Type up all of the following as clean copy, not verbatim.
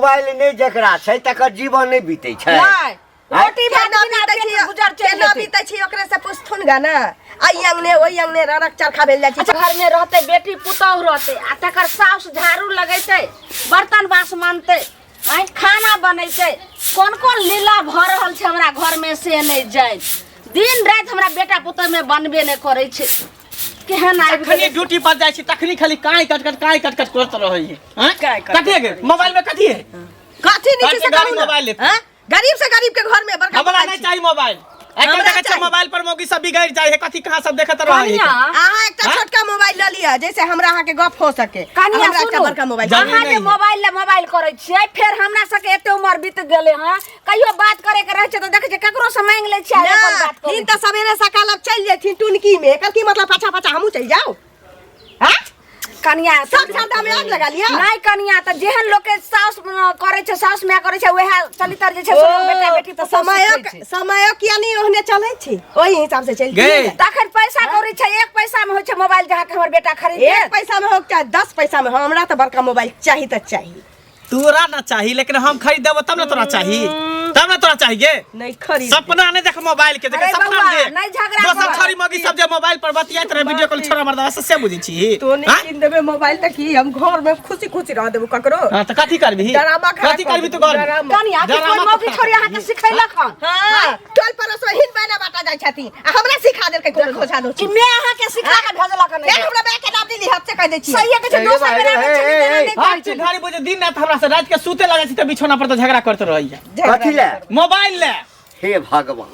Mobile नहीं जकरा छै तकर जीवन नहीं बीते छै। रोटी भात बिना देखिए गुजर चल बीते छी ओकरे से पूछथुन गा ना आई अंगने ओई अंगने ररक चरखा भेल जाय छै। घर में रहते बेटी पुतौह रहते आ तकर साउस झाड़ू लगेते बर्तन बास मानते खाना बनैते कोन कोन लीला भ रहल छै हमरा घर में से नहीं जाय। दिन रात हमरा बेटा पुतौह में बनबे नहीं करे छै। केहन आइ खनी ड्यूटी पर जाय छी तखनी खाली काई कट करत रहै है। हां कथि है मोबाइल में कथि है कथि नीचे से गाड़ी मोबाइल है। गरीब से गरीब के घर में बड़का हमरा नहीं चाहिए मोबाइल। आजकल देखै छै मोबाइल पर मौगी सब बिगड़ जाय है कथि कहां सब देखत रहै है। आहा एकटा छोटका मोबाइल ल लिया जैसे हमरा अहाँ के गप हो सके। हमरा एकटा बड़का मोबाइल अहाँ के मोबाइल करे छियै फिर हमरा सके एते उम्र बीत गेले हां कहियो बात करे के रहै छै त देखै छै ककरो से मांग ले छियै अपन बात करे। तीन त सवेरे सकाल अब चल जेथिन टुनकी में एकर की मतलब पाछा पाछा हमहू चल जाओ। हां कनिया सब छाता में आग लगा लिया नहीं कनिया त जेहन लोग के साउस करे छै साउस में करे छै वह चलितर जे छै बेटा बेटी त समय किया नहीं ओहने चलै छै ओही हिसाब से चल गए तखन पैसा कौड़ी छै 1 पैसा में होय छै मोबाइल जहाँ के हमर बेटा खरीद 1 पैसा में हो चाहे 10 पैसा में हमरा त बड़का मोबाइल चाहिए त चाहिए। तोरा ना चाहिए लेकिन हम खरीद देबो तब ना तोरा चाहिए तब ना तोरा चाहिए नहीं खरीद सपना नहीं देख मोबाइल के देख सपना दे नहीं झगड़ा दोसर छोरी मौगी सब जे मोबाइल पर बतियात रहे वीडियो कॉल छोरा मर्दा से बुझी छी तो नहीं किन देबे मोबाइल त की हम घर में खुशी खुशी रह देबो ककरो। हां त कथि करबी कथि करबी तू घर कनिया के कोन मौगी छोरी अहाँ के सिखैलक हन। हां टोल परस में हिन बना बाटा जाय छथि हमरा सिखा देल के कोनो खोजा दो कि मैं अहाँ के सिखा के भेजलक नहीं हमरा बे के नाम दिली हाथ से कह दे छी सही है के दोसर बेरा में नहीं हां छी घड़ी बुझे दिन रात हमरा से रात के सूते लगे छी त बिछौना पर त झगड़ा करत रहिया कथि ले मोबाइल ले। हे भगवान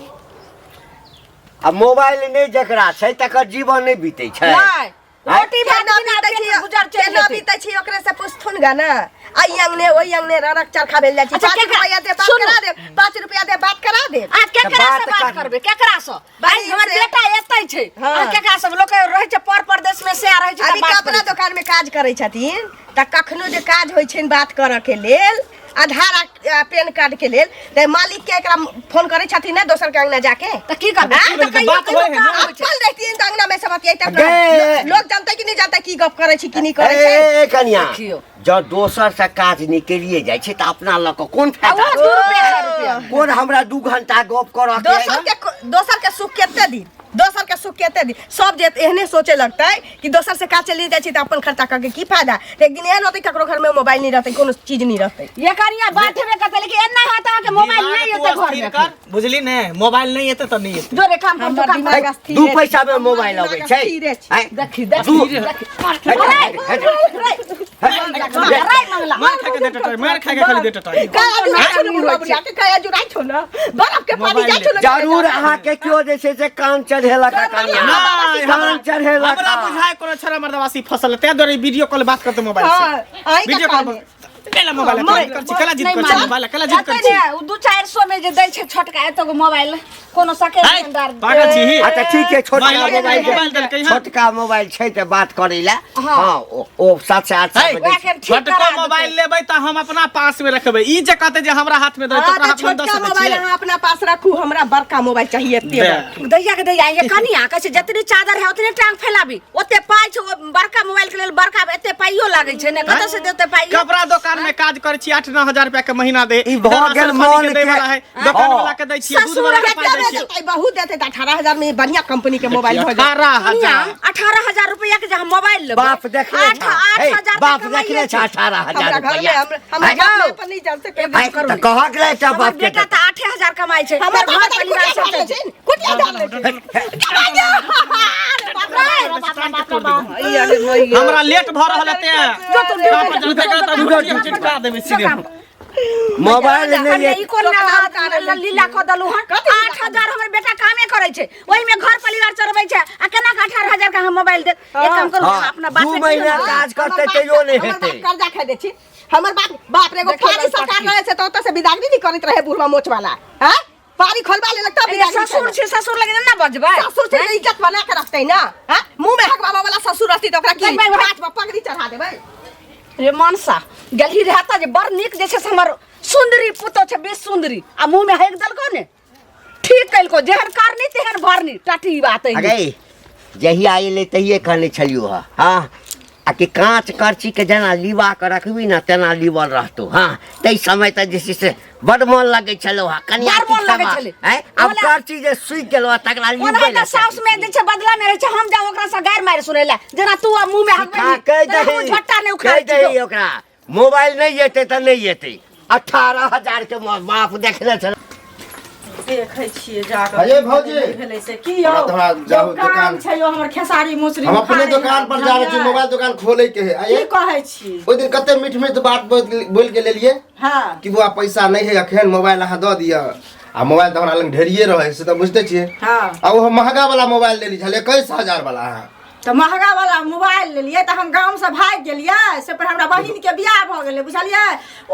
अब मोबाइल नहीं जकरा छै तकर जीवन नहीं बीते छै। रोटी भात बिना देखिए गुजर चल बीते छी ओकरे से पूछथुन गा ना आई अंगने ओई अंगने ररक चरखा भेल जाय छै। 5 रुपया दे बात करा दे 5 रुपया दे बात करा दे आ केकरा से बात करबे केकरा से भाई हमर बेटा एतै छै आ केकरा सब लोग रहै छै पर परदेश में से रहै छै अभी कपड़ा दुकान में काज करै छथिन त कखनो जे काज होय छै बात करऽ के लेल आधार पैन कार्ड के लेल त मालिक के एकरा फोन करे छथिन ना दोसर के अंगना जाके त की करबे बात होय है ना चल रहती त अंगना में सब अतियै लोग जानते कि नहीं जानते की गप करे छी कि नहीं करे छै। ए कन्या जब दोसर से काज निकलिए जाय छै त अपना ल के कोन फायदा कोन हमरा 2 घंटा गप करऽ के दोसर के सुख केते दिन दोसर के सुख केते दिन सब जे एहने सोचे लगतै कि दोसर से काज चली जाय छै त अपन खर्चा करके की फायदा। एक दिन एहन होतै ककरो घर में मोबाइल नहीं रहतै कोनो चीज नहीं रहतै ये करिया बात हेबे करतै लेकिन एना हाथ के मोबाइल नहीं होतै घर में बुझली ने मोबाइल नहीं एते त नहीं एते जो रे काम कर दुकान में 2 पैसा में मोबाइल आबै छै। देखी मार खा के देटा मार खा के खाली देटा जरूर अहाँ के क्यों जे छै से कान चढ़ेला का कन्या कान चढ़ेला हमरा बुझाय कोनो छोरा मर्दवासी फसल ते दोरे वीडियो कॉल बात करते मोबाइल से वीडियो कॉल केला मोबाइल कर छी कला जिद कर छी मोबाइल कला जिद कर छी 2-400 में जे दै छै छोटका एतो गो मोबाइल कोनो सके दुकानदार पागल छी। अच्छा ठीक है छोटका मोबाइल छै त बात करैला हां ओ 7-8 में छोटका मोबाइल लेबै त हम अपना पास में रखबै ई जे कहते जे हमरा हाथ में दे त हमरा छोटका मोबाइल हम अपना पास रखू हमरा बड़का मोबाइल चाहिए एते दैया के दैया ये कनिया कहै छै जतनी चादर है उतने टांग फैलाबी ओते पाई छै बड़का मोबाइल के लेल बड़का एते पाइयो लागै छै ने कत से देते पाई कपड़ा दुकान में काज करे छी 8-9 हजार रुपया के महीना दे ई भ गेल मोल के दुकान वाला के दै छी दूध वाला के पाई दै छी बहुत देते 18000 में बढ़िया कंपनी के मोबाइल हो जाए 18000 रुपया के जहां मोबाइल लेबै बाप देखले 8000 बाप देखले 18000 रुपया हम घर पर नहीं चल सके त कह गेलै त बाप के बेटा त 8000 कमाई छै हमर घर परिवार सब हमरा लेट भ रहल ते चिटका देबे सीधे मोबाइल नहीं ई कोन लीला क दलु हन 8000 हमर बेटा कामे करे छै ओहि में घर परिवार चरबै छै आ केना 18000 का हम मोबाइल दे एक काम करू अपना बात 2 महीना काज करते तैयो नहीं हेतै कर्जा खा दे छी हमर बाप रे एगो फारी सरकार रहे से त ओत से बिदागरी नहीं करत रहे बुढ़वा मोच वाला हैं पारी खोलबा ले लगता बिदागरी ससुर छै ससुर लगे ना बजबै ससुर से इज्जत बना के रखतै ना हैं मुंह में हक बाबा वाला ससुर रहती त ओकरा की हाथ में पगड़ी चढ़ा देबै रे मनसा गलही रहता जे बड़ निक जे छै हमर सुंदरी पुतो छै बेस सुंदरी आ मुंह में हेक दल को ने ठीक कैल को जेहन करनी तेहन भरनी टाटी बात है अरे जहिया आइले तहिए कहले छलियो हां आ कि कांच करची के जना लीवा के रखबी ना तेना लीवल रहतो। हाँ तै समय त जे से बड मन लगे छलो हा कन्या बड़ मन लगै छलै। हैं अब करची जे सुई गेलो तकरा लीवे ओना ले त साउस में दै छै बदला में रहै छै हम जा ओकरा से गायर मार सुनै ले जेना तू मुंह में हां कह दही झट्टा नै कह उखाड़ दही ओकरा मोबाइल नहीं जेते त नहीं जेते 18,000 के बाप देखले छल। देखै छियै जाकर अरे भौजी भेलै से की यौ थोड़ा जाओ दुकान छै यौ हमर खेसारी मौसरी हम अपने दुकान पर जा रहे छी मोबाइल दुकान खोले के है। की कहै छी ओइ दिन कते मीठ मीठ बात बोल के लेलिए हां कि बुआ पैसा नहीं है अखन मोबाइल अहाँ द दिया आ मोबाइल त हमरा लग ढेरिए रहे से त बुझते छियै। हां आ वो महंगा वाला मोबाइल ले ली छले 21,000 वाला है तो महंगा वाला मोबाइल लेलिए तो हम गांव से भाग गेलिए से पर हमरा बहिन के बियाह भ गेलै बुझलिए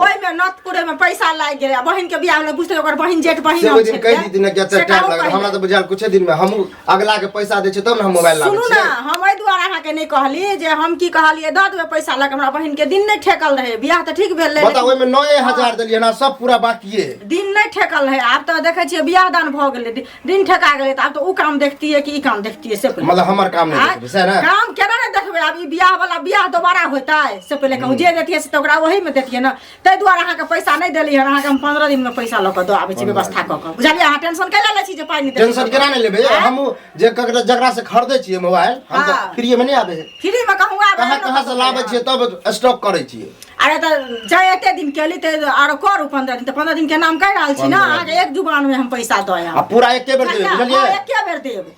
ओइ में नतपुरे में पैसा लाग गेलै बहिन के बियाह में बुझते ओकर बहिन जेठ बहिन से हम ओइ दिन कह दी दिन के टाइम लगे हमरा त बुझाल कुछ दिन में हम अगला के पैसा दे छै तब न हम मोबाइल लाबै छी। सुनू ना हम एहि दुआरे अहाँ के नहीं कहली जे हम की कहलिए द देबै पैसा लग हमरा बहिन के दिन नहीं ठेकल रहे बियाह त ठीक भेल बता ओइ में 9,000 देलिए ना सब पूरा बाकी है दिन नहीं ठेकल रहे अब तो देखे छियै बियाह दान भ गेलै दिन ठेका गेलै त अब तो उ काम देखतिए कि ई काम देखतिए से पहिले मतलब हमर काम नहीं देखबे से ना काम केना नहीं देखबे अब ई बियाह वाला बियाह दोबारा होतै से पहिले कहू जे देतिए से त ओकरा वही में देतिए ना तै दुआरे अहाँ के पैसा नहीं देली हन अहाँ के हम 15 दिन में पैसा ल क द आबै छी व्यवस्था क क बुझलिए अहाँ टेंशन कैला ले छी जे पाई नहीं देती टेंशन केना नहीं लेबे हम जे जकरा से खरीदे छियै मोबाइल हम त फ्री में नहीं आबे है फ्री में कहूँ आबै कहाँ से लाबै छियै तब स्टॉक करे छियै। अरे त जाय एते दिन केली त आरो करू 15 दिन त 15 दिन के नाम कह रहल छी ना अहाँ के एक जुबान में हम पैसा द आ पूरा एके बेर देबे बुझलिए एके बेर देब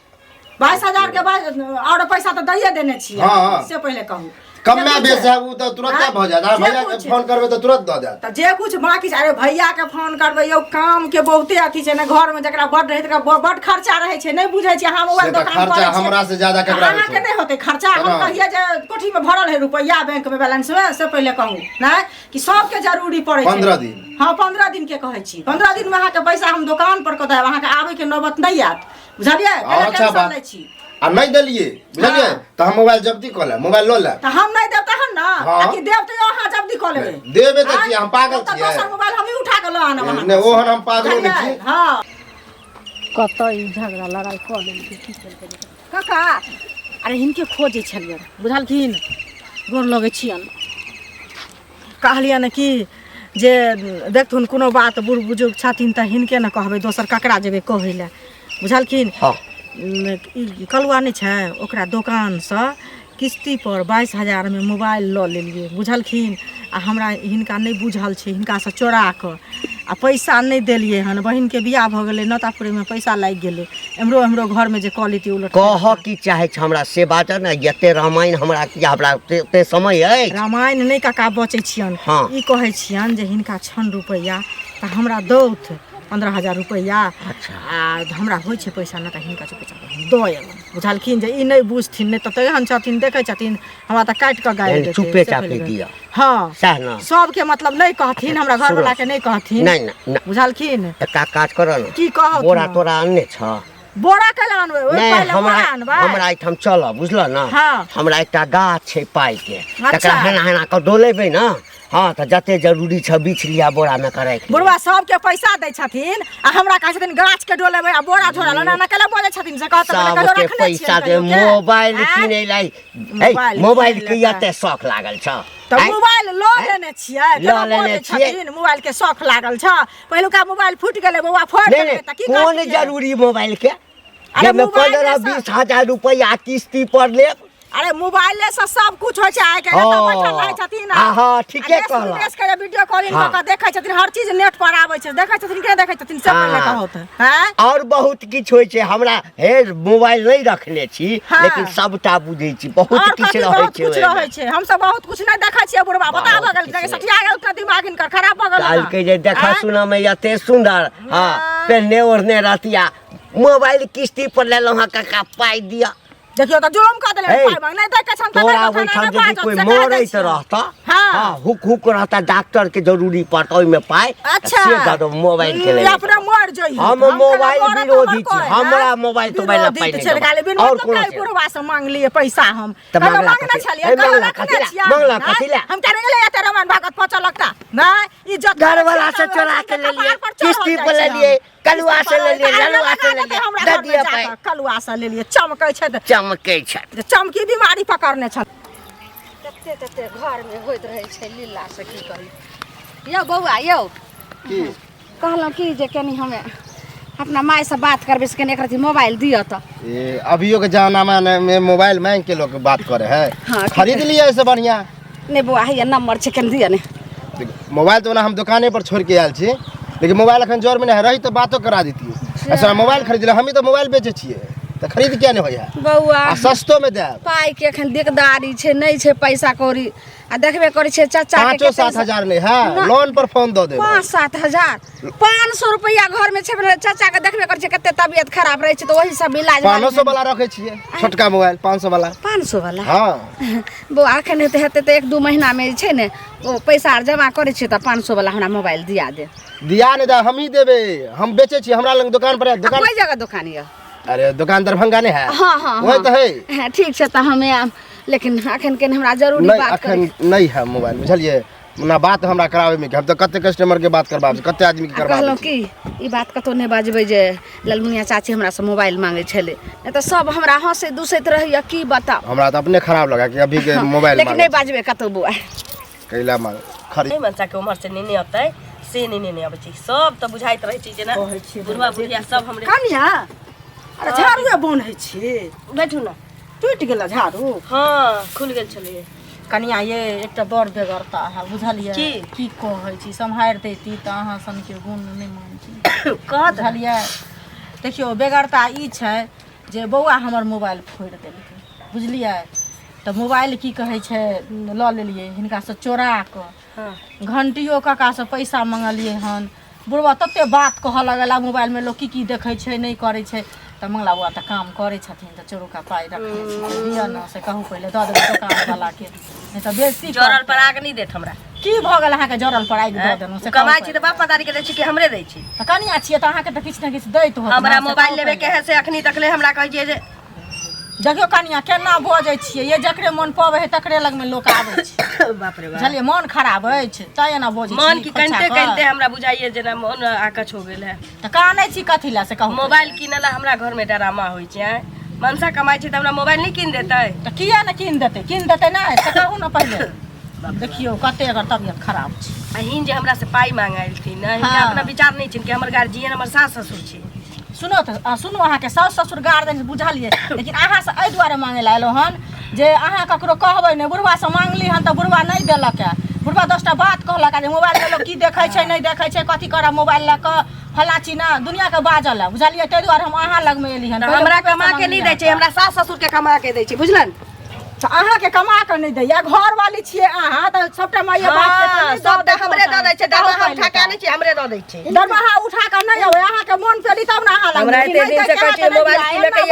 22,000 के बाद और पैसा तो दैए देने छियै हाँ। से पहिले कहूँ कम में बेच है वो तो तुरंत भ जाता भैया के फोन करबे तो तुरंत द जाता त जे कुछ बाकी छै अरे भैया के फोन करबै यौ काम के बहुते अथी छै ना घर में जकरा बड रहे तकरा बड खर्चा रहे छै नहीं बुझै छी अहाँ मोबाइल दुकान पर खर्चा हमरा से ज्यादा केकरा अहाँ के नहीं होते खर्चा हम कहिए जे कोठी में भरल है रुपया बैंक में बैलेंस में से पहिले कहूँ ना कि सब के जरूरी पड़े छै 15 दिन हां 15 दिन के कहै छी 15 दिन में अहाँ के पैसा हम दुकान पर क देब अहाँ के आबै के नौबत नहीं आत बुझलिए अच्छा बात लै छी आ नहीं देलिए बुझलिए तो हम मोबाइल जब्ती क ले मोबाइल लो ले त हम नहीं देब तहन ना हाँ। कि देब त अहाँ जल्दी क लेबै देबे त छी हम पागल त छी दोसर मोबाइल हम ही उठा के ल आनब अहाँ ने ओहन हम पागल नहीं छी हां कत ई झगड़ा लड़ाई क लेलकै की केलकै काका अरे हिनके खोजे छलियै बुझलखिन गोर लगै छियन कहलियन कि जे देखथुन कोनो बात बूढ़ बुजुर्ग छथिन त हिनके न कहबै दोसर ककरा जेबै कहै ले बुझलखिन हाँ कलुआ नहीं छै ओकरा दुकान से किस्ती पर 22,000 में मोबाइल ल लेलिए बुझलखिन आ हमरा हिनका नहीं बुझल छै हिनका से चोरा क आ पैसा नहीं देलिए हन बहिन के बियाह भ गेलै नतापुरे में पैसा लाग गेलै हमरो घर में जे क्वालिटी उलट कह की चाहे छ हमरा से बात ना एते रामायण हमरा की हमरा ते समय है रामायण नहीं काका बचै छियन हाँ। ई कहै छियन जे हिनका 6 रुपया त हमरा दौथ 15,000 रुपया अच्छा आ हमरा होइ छै पैसा न त हिनका पैसा दऽ एलहुँ बुझलखिन जे ई नहीं बुझथिन नहीं त तेहन छथिन देखै छथिन हमरा त काटि क गाड़ि देतै चुपे चापे दिया हाँ सह ना सबके मतलब नहीं कहथिन हमरा घर वाला के नहीं कहथिन नहीं ना बुझलखिन का काज कर ना की कहब बोरा तोरा अन्ने छ बोरा कैला अनबै ओइ नहीं पहिले हमरा बोरा अनबै हमरा एठाम चल बुझल ना हाँ। हमरा एकटा गाछ छै पाई के अच्छा। तकरा हेना हेना क डोलेबै ना हाँ त जते जरूरी छ बीच लिया बोरा में करे बुढ़वा सबके पैसा दै छथिन आ हमरा कहै छथिन गाछ के डोलेबै आ बोरा झोरा लना ना कैला बोलै छथिन से कहत सबके पैसा दे मोबाइल किनै लाई मोबाइल के एते शौक लागल छ त मोबाइल ल लेने छियै ल लेने छियै मोबाइल के शौक लागल छ पहिलुका मोबाइल फुट गेलै बौआ फोड़ नहीं देबै त की नहीं कौन करतियै? जरूरी मोबाइल के अरे जब मोबाइल 15-20 हजार रुपया किस्ती पर ले अरे मोबाइले से सब कुछ होय छै आइ के हाँ। तो बैठल रहै छथिन हाँ, ठीके कहला। देश के वीडियो कॉलिंग हाँ। क के देखै छथिन हर चीज नेट पर आबै छै देखै छथिन के देखै छथिन सब पहिले हाँ। कहत हैं और बहुत किछ होय छै हमरा हे मोबाइल नहीं रखले छी हाँ। लेकिन सबटा बुझै छी बहुत और किछ कथी रहै बहुत छै कुछ रहै छै हम सब बहुत कुछ नहीं देखै छियै बुढ़वा बता बहुत भगल किछु जगह रहै सटिया गेल त दिमाग इनकर खराब भ गेल काल के जे देखा सुना में एते सुंदर हां पहने ओढ़ने रहतिया मोबाइल किस्ती पर लेलो हां काका पाई दिया देखियो त जुलम क देले हे, पाई मांग नहीं देख के छन तोरा ओइठाम यदि कोई मरैत रहता हाँ। हाँ हुक हुक रहता डॉक्टर के जरूरी पड़ता ओइ में पाई अच्छा से दो मोबाइल के ले अपना मर जइयो हम मोबाइल विरोधी छी हमरा मोबाइल तो बैला पाई नहीं और कोन बुढ़वा से मांग लिए पैसा हम त कहियो मांगला मांगना कथी? छलिए ए, कहियो मांगला रखने कथी ला? छियै मांगला हैं? कथी ला? हम कहने गेले एते रमन भागत पचल लगता नहीं इज्जत घर वाला से चोरा के ले लिए किस्ती पर ले लिए कलुआ से ले लिए ललुआ से ले लिए ददिया पे कलुआ से ले लिए चमकै छै त चमकै छै चमकी बीमारी पकड़ने छ एते तते घर में होइत रहे छै लीला से की करी। यौ बौआ यौ की कहलहुँ कि जे कनी हमे अपना माय से बात करबे से कनी एक रति मोबाइल दियो तो। ये अभियो के जमाना में मोबाइल मांग के लोग बात करे है। हाँ, खरीद लिया ऐसे बढ़िया। नहीं बौआ है नंबर छै कनी दियो ने। मोबाइल तो ना हम दुकाने पर छोड़ के आयल छी, लेकिन मोबाइल अखन जोर में नहीं रही तो बातो करा देती। ऐसा मोबाइल खरीद ले, हम ही तो मोबाइल बेचे छिए तो खरीद क्या नहीं होया। बौआ आ सस्तो में दे पाई के एखन दिकदारी छै, नहीं छै पैसा कौड़ी आ देखबे करै छै चाचा के 5-7 हजार नहीं है, लोन पर फोन दो दे। 5-7 हजार 500 रुपया घर में छै। चाचा के देखबे करै छै कते तबियत खराब रहे छै तो वही सब इलाज 500 वाला रखे छिए, छोटका मोबाइल 500 वाला। 500 वाला हाँ बौआ एखन हेते तो 1-2 महीना में छै ने ओ पैसा आर जमा करै छै तो 500 वाला हमरा मोबाइल दिया दे। दिया नहीं दा, हम ही देबे, हम बेचे छी। हमरा लग दुकान पर है। दुकान कोई जगह दुकान ये? अरे दुकान दरभंगा नहीं है। हाँ हाँ वही तो है। हाँ, ठीक छै तो हमें आम, लेकिन अखन के हमरा जरूरी नहीं बात अखन करे। नहीं है मोबाइल, बुझलिए ना। बात हमरा करावे में हम तो कते कस्टमर के बात करबा, कते आदमी के करबा। कहलहुँ कि ई बात कतौ नहीं बाजबै जे ललमुनिया चाची हमरा से मोबाइल मांगे छले, नहीं तो सब हमरा हंसे दुसैत रहैया की बताओ। हमरा तो अपने खराब लगा कि अभी के मोबाइल लेकिन नहीं बाजबै कतौ बौआ। कैला मांग खरीद। नहीं बच्चा के उम्र से नहीं होते से नहीं आबै छै, सब तो बुझाइत रहे छै जेना बुढ़वा बुढ़िया सब हमरे। कनिया अरे झाड़ू बन्है छी, बैठू ना। टूटि गेल झाड़ू। हाँ खुल गेल छलै। कनिया ये एकटा बड़ बेगरता है, बुझलिए की कहै छी। सम्हारि देती तो अहाँ सन के गुण नहीं मानती। कह बुझलिए देखियो बेगरता ई छै जे बौआ हमर मोबाइल फोड़ि देलकै, बुझलिए। तो मोबाइल की कहै छै लऽ लेलिए हिनका से चोरा कऽ। घंटियो काका से पैसा मंगलिए हन। बुढ़वा तते बात कहऽ लगला मोबाइल में लोग की देखै छै नहीं करै छै। तो मंगला बुआ तो काम करे छथिन तो चोरुका पाई रखने छै, दिया ना से कहू पहले दऽ देबै दुकान वाला के, नहीं तो बेसी जरल पर आग नहीं देत हमरा। की भऽ गेल अहाँके जरल पर आगि दऽ देलहुँ से कमाई छी तो बाप पदारी के दै छी कि हमरे दै छी। तऽ कनिया छियै तऽ अहाँके तऽ किछु ने किछु दैत होत। हमरा मोबाइल लेबे के है से अखनी तकले हमरा कहै छै जे देखियो कनिया केना बजै छियै, ये जकरे मन पबै है तकरे लग में लोक आबै छै। बाप रे बाप बुझलिए मन खराब अछि तै एना बजै छी। मन की कनिते कनिते हमरा बुझाइए जेना मन आकछ हो गेल है। तऽ कानै छी कथी लए से कहू। मोबाइल किनला हमरा घर में डरामा होइ छै। मनसा कमाई छै त हमरा मोबाइल नहीं कीन देतै। तऽ किया ने कीन देतै नहि तऽ कहू ने पहिले। देखियो कते अगर तबियत खराब छै। अहिन जे हमरा से पाई मांगलथिन न, हिनका अपना विचार नहीं छै कि हमर गार्जियन हमर सास ससुर छै। सुनो तऽ सुनू अहाँके साउस ससुर गार्जियन बुझलिए, लेकिन अहाँ से एहि दुआरे मांगे ला एलहुँ हन जे अहाँ ककरो कहबै ने बुढ़वा से मांगली हन तऽ बुढ़वा नहीं देलक है। बुढ़वा 10टा बात कहलक जे मोबाइल में लोग की देखै छै नहीं देखै छै, कथी करब मोबाइल लऽ कऽ फला चीज ना दुनिया के बाजल है, बुझलिए। ताहि दुआरे हम अहाँ लग में एली हन। हमरा कमा के नहीं दै छै, हमरा सास ससुर के कमा के दै छै, बुझलन। तऽ अहाँके कमा के नहीं दैया, घर वाली छियै अहाँ तऽ सबटा माय बाप सब हमरे दऽ दै छै, दरमाहा उठा के आनै छै हमरे दऽ दै छै। दरमाहा उठा के नहीं अबै अहाँके मन पेली तब ना अहाँ लग हमरा एते दिन से कहै छै मोबाइल किने के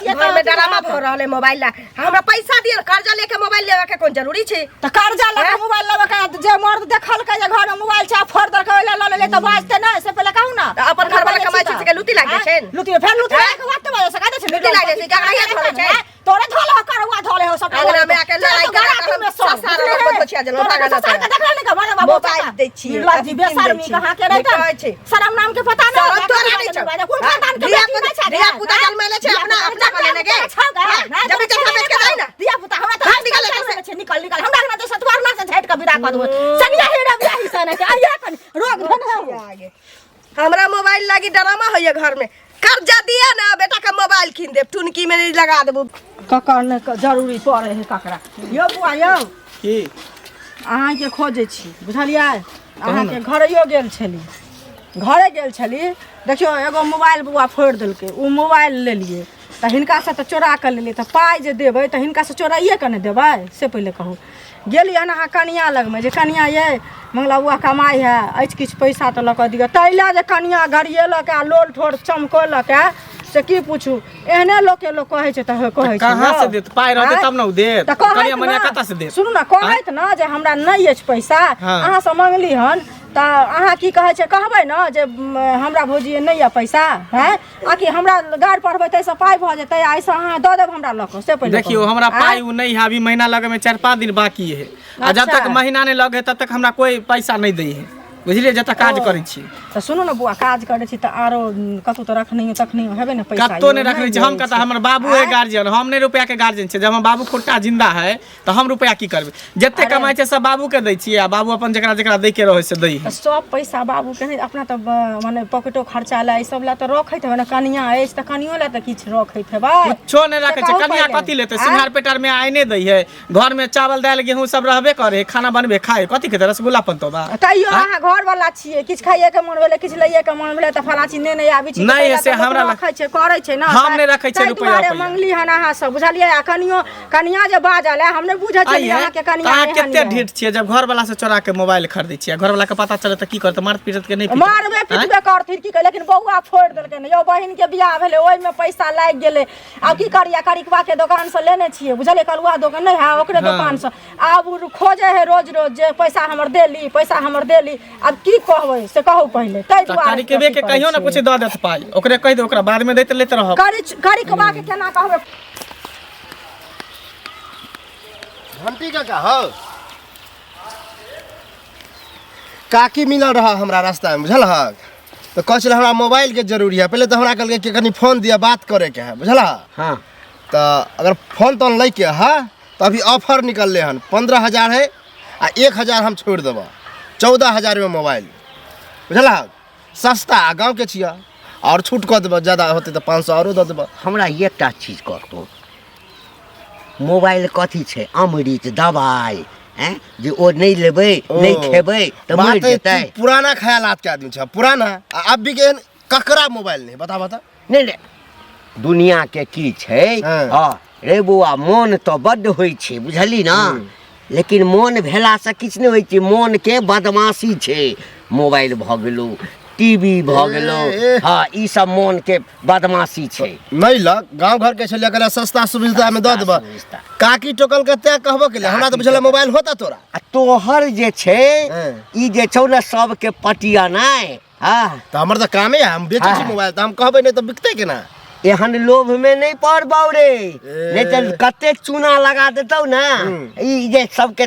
ये घर में डरामा भ रहल है मोबाइल ला। हमरा पैसा दिय कर्जा लेके मोबाइल लेवे के कोन जरूरी छै। तऽ कर्जा लेके मोबाइल लेवे के जे मर्द देखल के जे घर में मोबाइल छै फोड़ दर के ले ले तऽ बाजते नहीं से पहले कहू ना। अपन घर वाला कमाई छै के लुटी लाग छै। लुटी फेर लुटी के बात बाजे से कहै छै लुटी लाग छै का ये धोले छै। तोरे धोले हो करवा धोले हो सब अंगना में आके लड़ाई करा के हम ससार पर बचिया जलो भागा ना देख ले के मारे बाबू मोबाइल दै छी। लाजी बेशर्मी कहां के रहै छै। शरम नाम के पता नहीं शरम तोरा नहीं छै। कोन खानदान के दिया पुता जल मेले छै अपना अपना वाले ने के जब के बेच के जाई ना दिया पुता हमरा तो निकल से निकल हमरा ना तो सतवार ना से झट के विदा कर दो सनिया हेड़ा बियाही सने के आइया कन रोग धन है। हमरा मोबाइल लागी डरामा होइए घर में। कर्जा दिया ना बेटा का मोबाइल कीन देब, टुनकी में नहीं लगा देबू। ककर ने जरूरी पड़े है ककरा। यो बुआ यो की अहाँ के खोजे छी, बुझलिए। अहाँ के घरयो गेल छली, घरे गेल छली, देखियो एगो मोबाइल बुआ फोड़ देलकै, उ मोबाइल ले लिए तऽ हिनका से तऽ चोरा के लेलिए तऽ पाई जे देबै तऽ हिनका से चोराइए के ने देबै से पहिले कहू। गेली हन अहाँ कनिया लग में जे कनिया ये मंगला बुआ कमाई है अछि किछु पैसा तऽ लऽ कऽ दिअ, तैला जे कनिया गरिएलक आ लोल ठोर चमकलक है से की पूछू। एहने लोग के लोग कहै छै तऽ कहै छै कहाँ से देत पाई रहते तब न उ देत। तऽ कहैत कनिया मनिया ना, कतऽ से देत। सुनू ना कहैत ना जे हमरा नहीं अछि पैसा अहाँ से मंगली हन तऽ अहाँ की कहै छै कहबै ना जे हमरा भौजी नहीं है पैसा है आकि हमरा गाड़ पढ़बै तैसे पाई भऽ जेतै ऐसे अहाँ दऽ देब हमरा लऽ कऽ से पहिले देखियो हमरा पाई उ नहीं है, अभी महीना लगे में 4-5 दिन बाकी है। आ जब तक महीना नहीं लगे तब तक हमरा कोई पैसा नहीं दै है। बुझलिए जतऽ काज करै छी तो सुनो ना बुआ काज करे छी तो आरो कतौ तो रखनी तखनी हेबे ना पैसा कत्तो नहीं रखने छी हम कहता हमर बाबू है गार्जियन हम नहीं रुपया के गार्जियन छै जब हम बाबू खुट्टा जिंदा है तो हम रुपया की करबे जते कमाई छै सब बाबू के दै छी आ बाबू अपन जेकरा जेकरा दै के रहे से दै तो सब पैसा बाबू के नहीं अपना तो माने पॉकेटो खर्चा ला ई सब ला तो रखैत है ना कनिया अछि तो कनियो ला तो किछ रखैत है बा कुछो नहीं रखे छै कनिया कथि लेते सिंगार पेटार में आइने दै है घर में चावल दाल गेहूं सब रहबे करे खाना बनबे खाए कथि के रसगुल्ला पनतो बा तैयो अहाँ घर वाला छियै किछ खाइए के मन भेले किछ लइए के मन भेले त फला चीज नहीं आबी छी नहीं से हमरा रखै छै करै छै ना हम नहीं रखै छै रुपया रुपया मंगली हन अहाँ सब बुझलिए आ कनिया जे बाजल है हम नहीं बुझै छी अहाँ के कनिया अहाँ केते ढीठ छियै जब घर वाला से चोरा के मोबाइल खरीदै छियै घर वाला के पता चले त की करत मार पीटत के नहीं मारबे पीटबे करथिन की लेकिन बौआ फोड़ देलकै न यो बहिन के बियाह भेले ओइ में पैसा लाग गेलै आब की करिया करिकवा के दुकान से लेने छियै बुझलिए कलुआ दुकान नहीं है ओकरे दुकान से आब खोजे है रोज रोज जे पैसा हमर देली अब की कहबै से कहू पहिले तै दुआरे करी के बे के कहियो ना कुछ द देत पाई ओकरे कहि दे ओकरा बाद में दैत लेत रहब करिकवा के केना कहबै घंटी का हो काकी मिलल रहा हमरा रास्ता में बुझल हक तो कह चल हमरा मोबाइल के जरूरी है पहले तो हमरा कहल के कनी फोन दिया बात करे के है बुझल हाँ तो अगर फोन तो लै के है तो अभी ऑफर निकलले हन 15,000 है आ 1,000 हम छोड़ देबो 14,000 में मोबाइल बुझल सस्ता गाँव के छिया और छूट कऽ देबो ज्यादा होते तो 500 और दऽ देबो हमरा एकटा चीज कहतो मोबाइल कथी छै अमृत दवाई हैं जे ओ नहीं लेबै नहीं खेबै त मर जेतै पुराना ख्यालात के आदमी छ पुराना अब भी के ककरा मोबाइल नहीं बता नहीं दुनिया के की छै हां रे बुआ मन तो बड्ड होई छै बुझली ना लेकिन मन भेला से किछ नहीं होई छै मन के बदमाशी छै मोबाइल भ गेलो टीवी भ गेलो हां ई सब मन के बदमाशी छै नहीं लग गांव घर के छले करे सस्ता सुविधा में द देबो काकी टोकल के तय कहबो के हमरा तो बुझला मोबाइल होता तोरा तोहर जे छै ई जे छौ ना सब के पटिया नहीं हां तो हमर तो कामे है हम बेचै छी मोबाइल तो हम कहबै नहीं तो बिकते केना एहन लोभ में नहीं पड़बौ रे नहीं तो कते चूना लगा देतौ ना ई जे सबके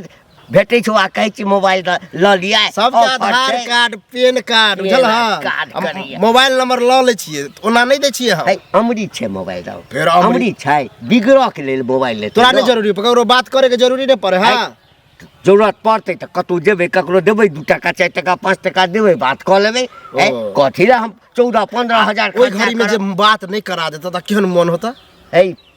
भेटै छौ आ कहै छी मोबाइल ल लिया सब आधार कार्ड पैन कार्ड बुझल हां मोबाइल नंबर ल ले छियै ओना नहीं दै छियै हम अमृत छै मोबाइल दौ फेर अमृत छै बिगड़ो के लेल मोबाइल ले तोरा नहीं जरूरी ककरो बात करे के जरूरी नहीं पड़े हां जरूरत पड़ते तो कतौ जेबै ककरो देबै 2 टका 4 टका 5 टका देबै बात कऽ लेबै कथी ला हम 14-15,000 ओइ घड़ी में जे बात नहीं करा देता त केहन मन होता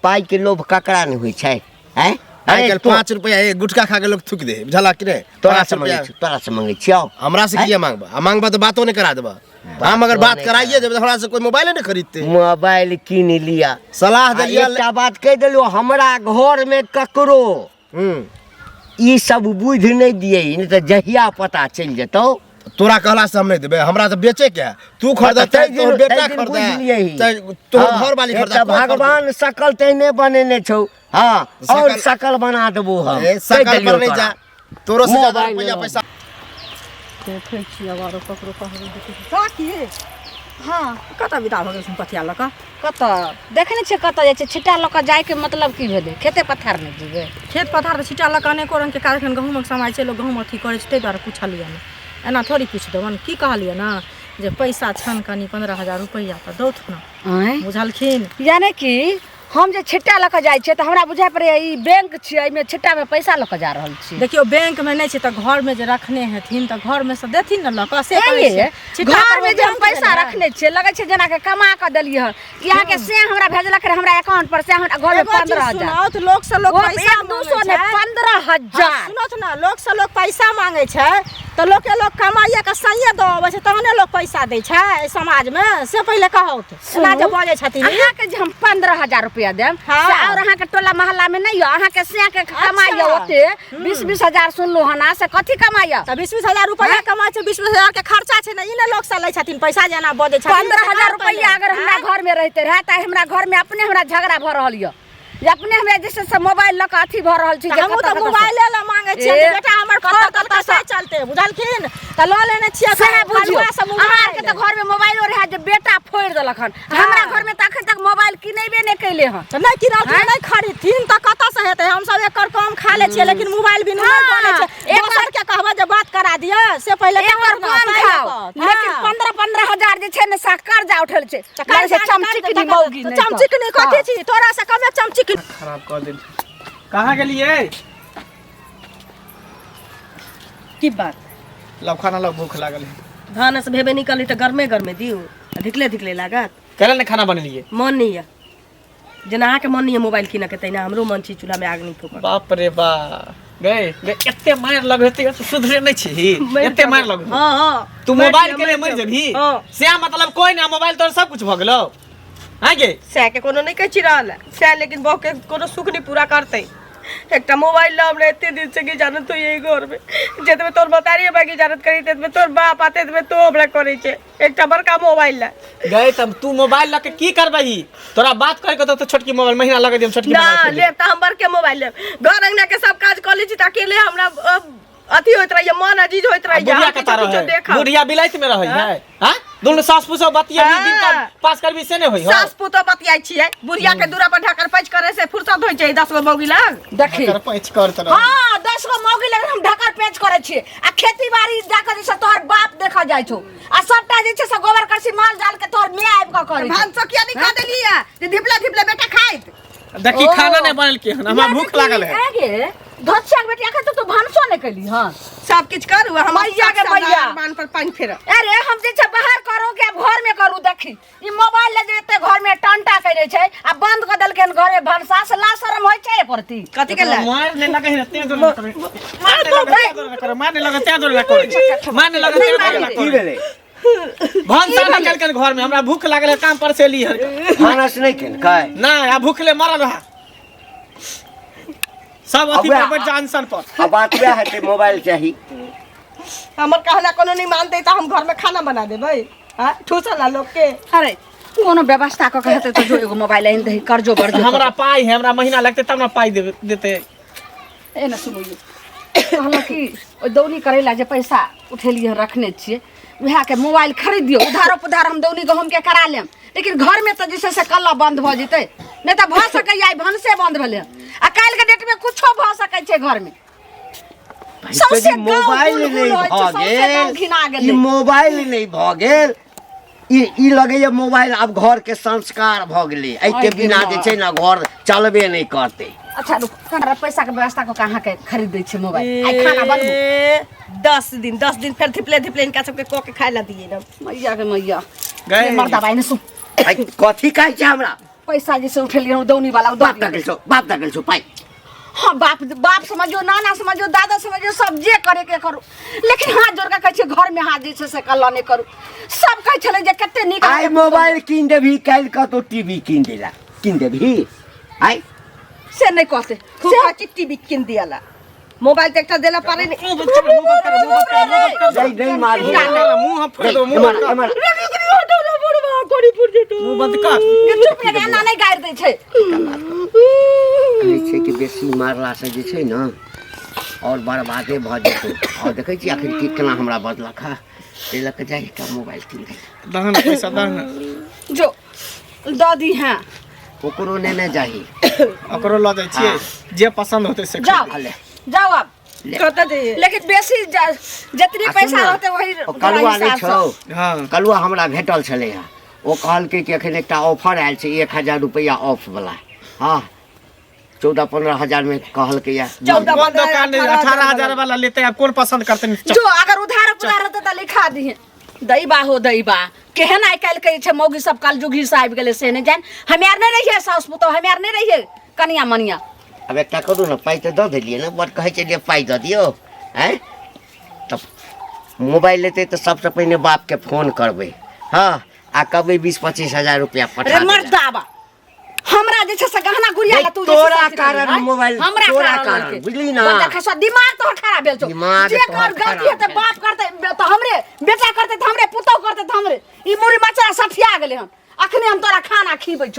पाई के लोभ ककरा नहीं होई छै हैं आइ काल 5 रुपया एक गुटखा खा के लोग थूक दे बुझला कि रे तोरा से मांगे छियौ हमरा से किया मांगबा मांगबा तो बातो नहीं करा देबा हम अगर बात कराइए देबे तो हमरा से कोई मोबाइल नहीं खरीदते मोबाइल कीन लिया सलाह देलिया एकटा बात कह देलियो हमरा घर में ककरो ई सब बुझ नहीं दिए नहीं तो जहिया पता चल जेतौ तोरा कहला से हम नहीं देबे हमरा तो बेचे के तू खरीदते तोर बेटा खरीदे तो घर वाली खरीदा भगवान सकल तैने बनेने छौ हां और सकल बना देबो हम सकल पर नहीं जा तोरो से ज्यादा रुपया पैसा देखे छी आरो ककरो कहबै काकी हां कतऽ विदा भ गेल पथिया लक कतऽ देखने छियै कतऽ जाइ छै छिटा लऽ कऽ जाय के मतलब की भेलै खेते पथार में जेबै खेत पथार तऽ छिटा लऽ कऽ अनेको रंग के कारखान गहूँमक समय छै लोग गहूँम अथी करै छै ताहि दुआरे पूछलियै ने एना थोड़ी पूछ देबन की कहलियै ना जे पैसा छन कनी 15,000 रुपया तऽ दौथ ना बुझलखिन यानी कि हम जे छिट्टा लऽ कऽ जाइ छियै तऽ हमरा बुझाइ पड़ैए ई बैंक छियै एहिमे छिट्टा में पैसा लऽ कऽ जा रहल छी देखियो बैंक में नहीं छै तऽ घर में जे रखने हेथिन तऽ घर में से देथिन न लऽ कऽ से कहै छै घर में जे हम पैसा रखने छियै लगै छै जेना के कमा कऽ देलियै हँ यहाँ के से हमरा भेजलक रहे हमरा अकाउंट पर से हमरा घर में 15,000 तो लोग से लोग पैसा 200 ने 15,000 सुनत ना लोग से लोग पैसा मांगे छै तो लोग के लोग कमाइए के सहिए दो अबै छै तहने लोग पैसा दै छै समाज में से पहिले कहौ ना जे बजै छथिन अहाँ के जे हम 15,000 रुपया देम और अहाँ के टोला मोहल्ला में नहीं अहाँ के से के कमाइए ओते 20,000 सुनलो हना से कथि कमाइए त 20,000 रुपया कमाइ छै 20,000 के खर्चा छै ना इने लोग से लै छथिन पैसा जेना बजै छथिन 15,000 रुपया अगर हमरा घर में रहते रहे त हमरा घर में अपने हमरा झगड़ा भ रहल य जे अपने हमरा जैसे से मोबाइल लक अथी भ रहल छी जे हम त मोबाइल ले मांगे छी बेटा हमर कतऽ से चलते बुझलखिन त ल लेने छियै से बुझियो अहाँ के त घर में मोबाइल रहे जे बेटा फोड़ देलक हन हमरा घर में त अखन तक मोबाइल किनेबे नै कैले हन त नहीं किनलखिन नहीं खरीदथिन त कतऽ से हेतै हम सब एकर काम खा ले छियै लेकिन मोबाइल बिना नहीं बने छै एक बार के कहबा जे बात करा दिया से पहले एक बार कम खाओ लेकिन 15,000 जे छै ने सा कर्जा उठल छै काल से चमची के मौगी नहीं चमची के नहीं कथी छी तोरा से कमे चमची के खराब कर देल कहाँ गेलिए की बात लब खाना लब भूख लागल है धान से भेबे निकली तो गरमे गरमे दियो ढिकले ढिकले लागत करे ने खाना बनेलिए मन नहीं है जना अहाँ के मन नहीं है मोबाइल किन के तैना हमरो मन छी चूल्हा में आग नहीं फूक बाप रे बा गए एते मार लगते तो सुधरे नहीं छी एते मार लग हां हां तू मोबाइल के लिए मर जभी हां से मतलब कोई ना मोबाइल तोर सब कुछ भ गेलो हां गे से के कोनो नहीं कह छी रहल से लेकिन बहु के कोनो सुख नहीं पूरा करते एकटा मोबाइल ला हमरा एते दिन से की जानत तो यही घर में जेतबे तोर बतारिए बाकी जानत करी तेतबे तोर बाप आते तेतबे तो हमरा करे छे एकटा बड़का मोबाइल ला गए तब तू मोबाइल ला के की करबही तोरा बात करे के तो छोटकी मोबाइल महीना लगे देम छोटकी ना मोबाइल ले त हम बड़के मोबाइल ले घर अंगना के सब काज कर ली छी त अकेले हमरा अथी होइत रहिए मन अजीज होइत रहिए बुढ़िया कता रहे बुढ़िया बिलाइत में रहे है हां दोनों सास पुसो बतिया 20 दिन तक पास करबी से ने होई हो सास पुतो बतियाई छिए बुढ़िया के दूरा पर ढाकर पैच करे से फुर्सत होई छै 10 गो मौगी लग देखी कर पैच कर तर हां 10 गो मौगी लग हम ढकर पेच करे छी आ खेती बाड़ी जाकर से तोहर बाप देखा जाय छौ आ सबटा जे छै से गोबर करसी माल जाल के तोहर मियां आबि के करे भान सकिया नहीं खा देलिए जे धिपला धिपला बेटा खाइत देखी खाना नहीं बनल के हमरा भूख लागल है आगे धोछा के बेटिया के तो भानसो नहीं कैली हां सब किछ करू हम मैया के मैया मान पर पानी फेर अरे हम जे छै बाहर करू के घर में करू देखी ई मोबाइल ले जेते घर में टंटा करे छै आ बंद कर देलके घर में भनसा से ला शरम होय छै परती कथि के ला मार ने लगे है ते जोर करे मार ने लगे ते जोर करे मार ने लगे ते जोर की करे भेले भनसा निकल के घर में हमरा भूख लागल है काम पर से ली है खाना से नहीं केन काय ना आ भूखले मरल है सब अथी अब पर जानसन पर अब बात वह है कि मोबाइल चाहिए हमर कहना कोनो नहीं मानते त हम घर में खाना बना देबै हां ठूसला लोग के अरे कोनो व्यवस्था क कहते तो जो एगो मोबाइल आइन दही कर्जो बर्जो हमरा पाई है हमरा महीना लगते तब ना पाई देते ए न सुनो कहलो कि ओ दौनी करे ला जे पैसा उठेलिए रखने छिए वहा के मोबाइल खरीद दियो उधारो पुधार हम दौनी गहूम के करा लेम लेकिन घर में तो जैसे से कल्ला बंद भ जते नहीं तो भ सकै आई भनसे बंद भेले आ काल के डेट में कुछो भ सकै छै घर में सबसे मोबाइल नहीं भागेल ई मोबाइल नहीं भागेल ई लगे ये मोबाइल अब घर के संस्कार भ गेलै एते बिना जे छै ना घर चलबे नहीं करते अच्छा रुक हमरा पैसा के व्यवस्था को कहां के खरीद दै छै मोबाइल आई खाना बनबो 10 दिन फिर धिपले धिपले इनका सबके को के खाय ला दिए ना मैया के मैया गए मर्दा भाई ने सुन कथी कहै छै हमरा पैसा जे से उठेलिए दौनी वाला बाप दगल छौ पाई हाँ बाप समझो नाना समझो दादा समझो सब जे करे के करू लेकिन हाथ जोड़ के कहे घर में हाथ जे से कल्ला नहीं करू सब कहे छले जे कते निक आई मोबाइल किन देबी काल का तो टीवी किन देला किन देबी आई से नहीं कहते खूब चिट्ठी भी किन दियाला मोबाइल त एकटा देला पारे नहीं नहीं मार मुंह हम फोड़ दो मुंह मुंह बंद कर चुप लगे ना नहीं गाड़ दे छे कहै छै कि बेसी मारला से जे छै ना और बर्बादे भ जेतै और देखै छी आखिर की केना हमरा बदलक है ए लक जाई का मोबाइल किन दे दहन पैसा दहन जो दादी हैं ओकरो ने जाही ओकरो ल जाय छियै जे पसंद होते से जाओ जाओ अब कत दे लेकिन बेसी जितनी पैसा रहते वही कलुआ नहीं छौ हां कलुआ हमरा भेटल छलै है ओ कहलकै कि एखन एकटा ऑफर आयल छै 1000 रुपया ऑफ वाला हां 14-15 हजार में कहलकै या 14 दुकान 18,000 वाला लेते हैं कौन पसंद करते हैं जो अगर उधार रहते त लिखा दिए दैबा हो दैबा केहन आइ काल के छै मौगी सब काल जुगी से आबि गेले से नहीं जान हमे आर नहीं रहिए सास पुतो हमे आर नहीं रहिए कनिया मनिया अब एकटा करू ना पाई तो दऽ देलिए ना बट कहै छै पाई दऽ दियो हैं तब मोबाइल लेते तो सबसे पहले बाप के फोन करबै हाँ आ कहबै 20-25 हजार रुपया पठा रे मर्दाबा हमरा जे छै से गहना गुड़िया ला तू तोरा कारण मोबाइल तोरा कारण बुझली ना देख सो दिमाग तो खराब भेल छौ जे कर गलती है त बाप करते त हमरे बेटा करते त हमरे पुतौ करते त हमरे ई मुरी मचरा सठिया गेले हम अखने हम तोरा खाना खीबै छौ